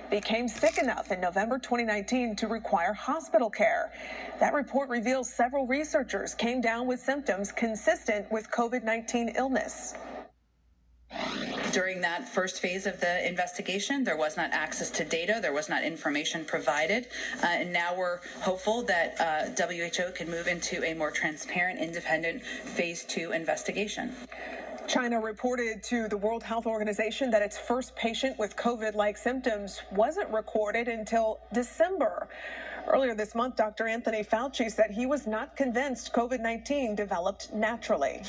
became sick enough in November 2019 to require hospital care. That report reveals several researchers came down with symptoms consistent with COVID-19 illness. During that first phase of the investigation, there was not access to data, there was not information provided, and now we're hopeful that WHO can move into a more transparent, independent phase 2 investigation. China reported to the World Health Organization that its first patient with COVID-like symptoms wasn't recorded until December. Earlier this month, Dr. Anthony Fauci said he was not convinced COVID-19 developed naturally.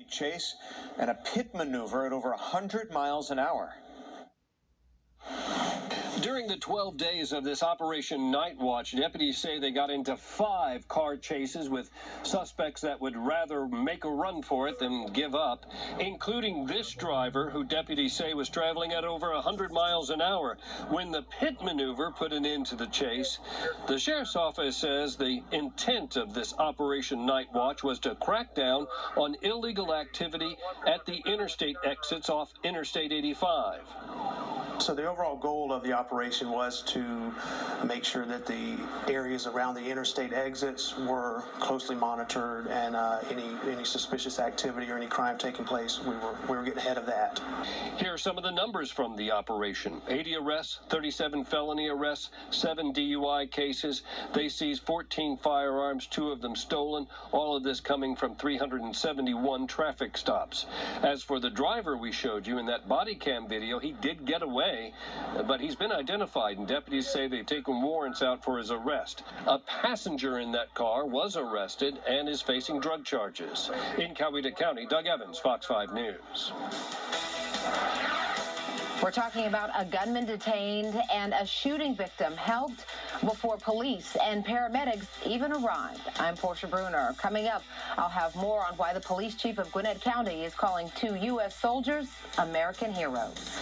Chase and a pit maneuver at over 100 miles an hour. During the 12 days of this Operation Night Watch, deputies say they got into 5 car chases with suspects that would rather make a run for it than give up, including this driver who deputies say was traveling at over 100 miles an hour when the pit maneuver put an end to the chase. The sheriff's office says the intent of this Operation Night Watch was to crack down on illegal activity at the interstate exits off Interstate 85. So the overall goal of the operation was to make sure that the areas around the interstate exits were closely monitored, and any suspicious activity or any crime taking place, we were getting ahead of that. Here are some of the numbers from the operation. 80 arrests, 37 felony arrests, 7 DUI cases. They seized 14 firearms, 2 of them stolen, all of this coming from 371 traffic stops. As for the driver we showed you in that body cam video, he did get away, but he's been identified, and deputies say they've taken warrants out for his arrest. A passenger in that car was arrested and is facing drug charges. In Coweta County, Doug Evans, Fox 5 News. We're talking about a gunman detained and a shooting victim held before police and paramedics even arrived. I'm Portia Bruner. Coming up, I'll have more on why the police chief of Gwinnett County is calling 2 U.S. soldiers American heroes.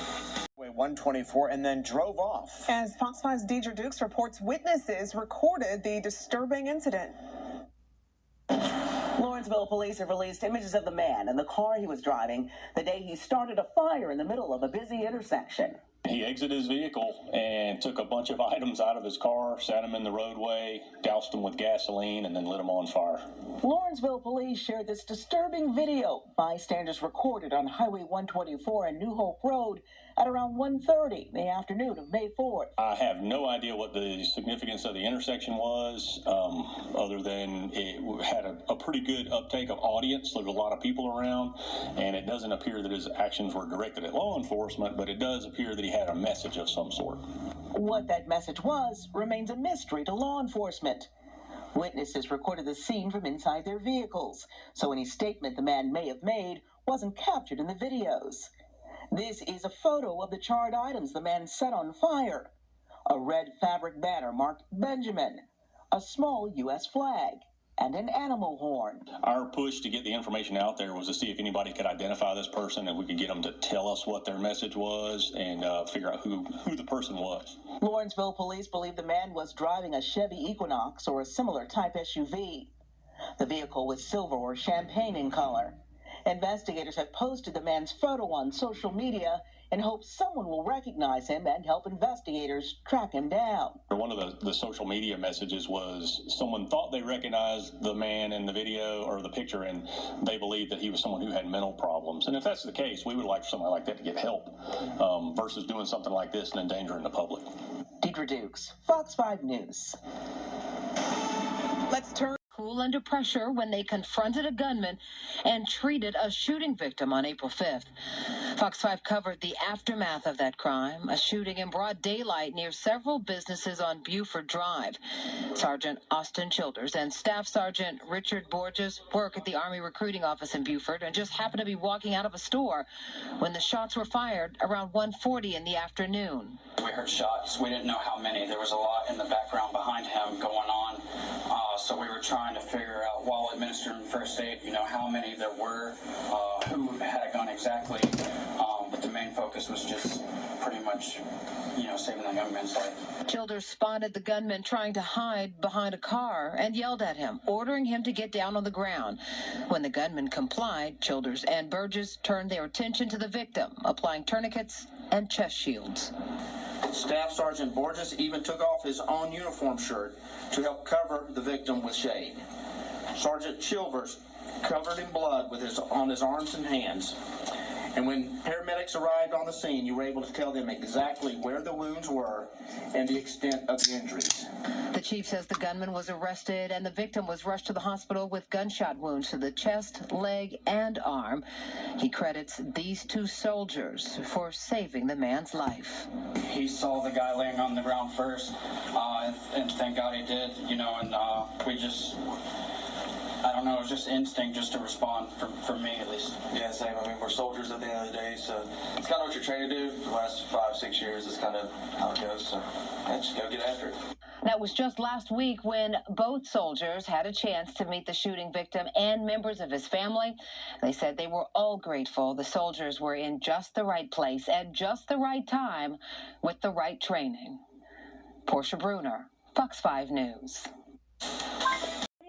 124 and then drove off. As Fox 5's Deidre Dukes reports, witnesses recorded the disturbing incident. Lawrenceville police have released images of the man and the car he was driving the day he started a fire in the middle of a busy intersection. He exited his vehicle and took a bunch of items out of his car, sat them in the roadway, doused them with gasoline, and then lit them on fire. Lawrenceville police shared this disturbing video. Bystanders recorded on Highway 124 and New Hope Road at around 1:30 in the afternoon of May 4th. I have no idea what the significance of the intersection was, other than it had a pretty good uptake of audience. There was a lot of people around, and it doesn't appear that his actions were directed at law enforcement, but it does appear that he had a message of some sort. What that message was remains a mystery to law enforcement. Witnesses recorded the scene from inside their vehicles, so any statement the man may have made wasn't captured in the videos. This is a photo of the charred items the man set on fire. A red fabric banner marked Benjamin, a small U.S. flag, and an animal horn. Our push to get the information out there was to see if anybody could identify this person, and we could get them to tell us what their message was and figure out who the person was. Lawrenceville police believe the man was driving a Chevy Equinox or a similar type SUV. The vehicle was silver or champagne in color. Investigators have posted the man's photo on social media in hopes someone will recognize him and help investigators track him down. One of the social media messages was someone thought they recognized the man in the video or the picture, and they believed that he was someone who had mental problems. And if that's the case, we would like for somebody like that to get help versus doing something like this and endangering the public. Deidre Dukes, Fox 5 News. Let's turn. Cool under pressure when they confronted a gunman and treated a shooting victim on April 5th. Fox 5 covered the aftermath of that crime, a shooting in broad daylight near several businesses on Buford Drive. Sergeant Austin Childers and Staff Sergeant Richard Borges work at the Army recruiting office in Buford and just happened to be walking out of a store when the shots were fired around 1:40 in the afternoon. We heard shots. We didn't know how many. There was a lot in the background behind him going on. So we were trying to figure out, while administering first aid, how many there were, who had a gun exactly. But the main focus was just pretty much, saving the gunman's life. Childers spotted the gunman trying to hide behind a car and yelled at him, ordering him to get down on the ground. When the gunman complied, Childers and Burgess turned their attention to the victim, applying tourniquets and chest shields. Staff Sergeant Borges even took off his own uniform shirt to help cover the victim with shade. Sergeant Chilvers covered in blood on his arms and hands. And when paramedics arrived on the scene, you were able to tell them exactly where the wounds were and the extent of the injuries. The chief says the gunman was arrested and the victim was rushed to the hospital with gunshot wounds to the chest, leg, and arm. He credits these two soldiers for saving the man's life. He saw the guy laying on the ground first, and thank God he did, and we just... I don't know, it was just instinct just to respond, for me at least. Yeah, same. I mean, we're soldiers at the end of the day, so it's kind of what you're trained to do for the last 5-6 years. It's kind of how it goes, so yeah, just go get after it. That was just last week when both soldiers had a chance to meet the shooting victim and members of his family. They said they were all grateful the soldiers were in just the right place at just the right time with the right training. Portia Bruner, Fox 5 News.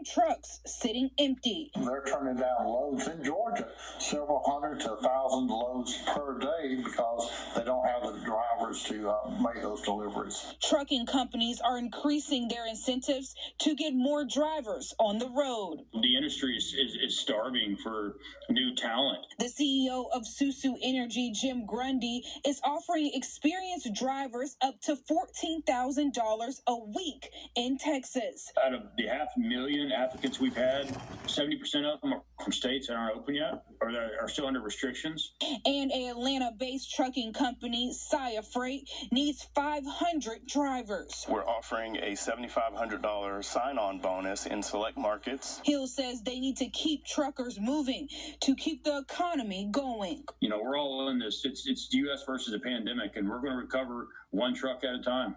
Trucks sitting empty. They're turning down loads in Georgia, several hundred to 1,000 loads per day because they don't have the drivers to make those deliveries. Trucking companies are increasing their incentives to get more drivers on the road. The industry is starving for new talent. The CEO of Susu Energy, Jim Grundy, is offering experienced drivers up to $14,000 a week in Texas. Out of the 500,000 applicants we've had, 70% of them are from states that aren't open yet or that are still under restrictions. And an Atlanta-based trucking company, Saia Freight, needs 500 drivers. We're offering a $7,500 sign-on bonus in select markets. Hill says they need to keep truckers moving to keep the economy going. We're all in this. It's U.S. versus a pandemic, and we're going to recover one truck at a time.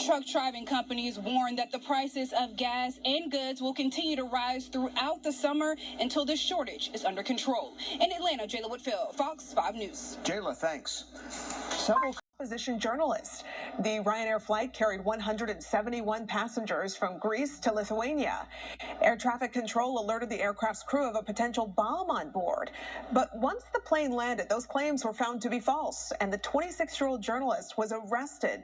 Truck driving companies warn that the prices of gas and goods will continue to rise throughout the summer until this shortage is under control. In Atlanta, Jayla Whitfield, Fox 5 News. Jayla, thanks. Several opposition journalists. The Ryanair flight carried 171 passengers from Greece to Lithuania. Air traffic control alerted the aircraft's crew of a potential bomb on board. But once the plane landed, those claims were found to be false, and the 26-year-old journalist was arrested.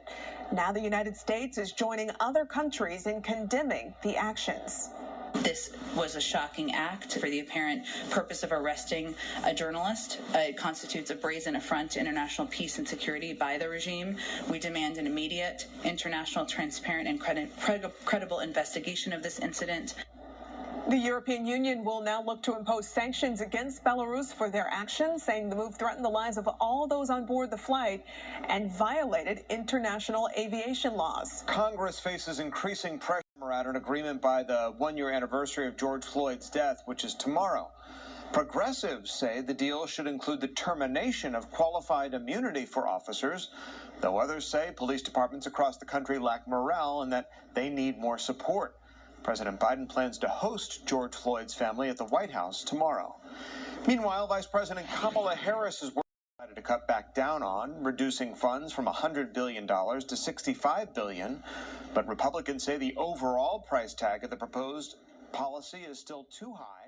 Now the United States is joining other countries in condemning the actions. This was a shocking act for the apparent purpose of arresting a journalist. It constitutes a brazen affront to international peace and security by the regime. We demand an immediate, international, transparent, and credible investigation of this incident. The European Union will now look to impose sanctions against Belarus for their actions, saying the move threatened the lives of all those on board the flight and violated international aviation laws. Congress faces increasing pressure at an agreement by the one-year anniversary of George Floyd's death, which is tomorrow. Progressives say the deal should include the termination of qualified immunity for officers, though others say police departments across the country lack morale and that they need more support. President Biden plans to host George Floyd's family at the White House tomorrow. Meanwhile, Vice President Kamala Harris is to cut back down on, reducing funds from $100 billion to $65 billion. But Republicans say the overall price tag of the proposed policy is still too high.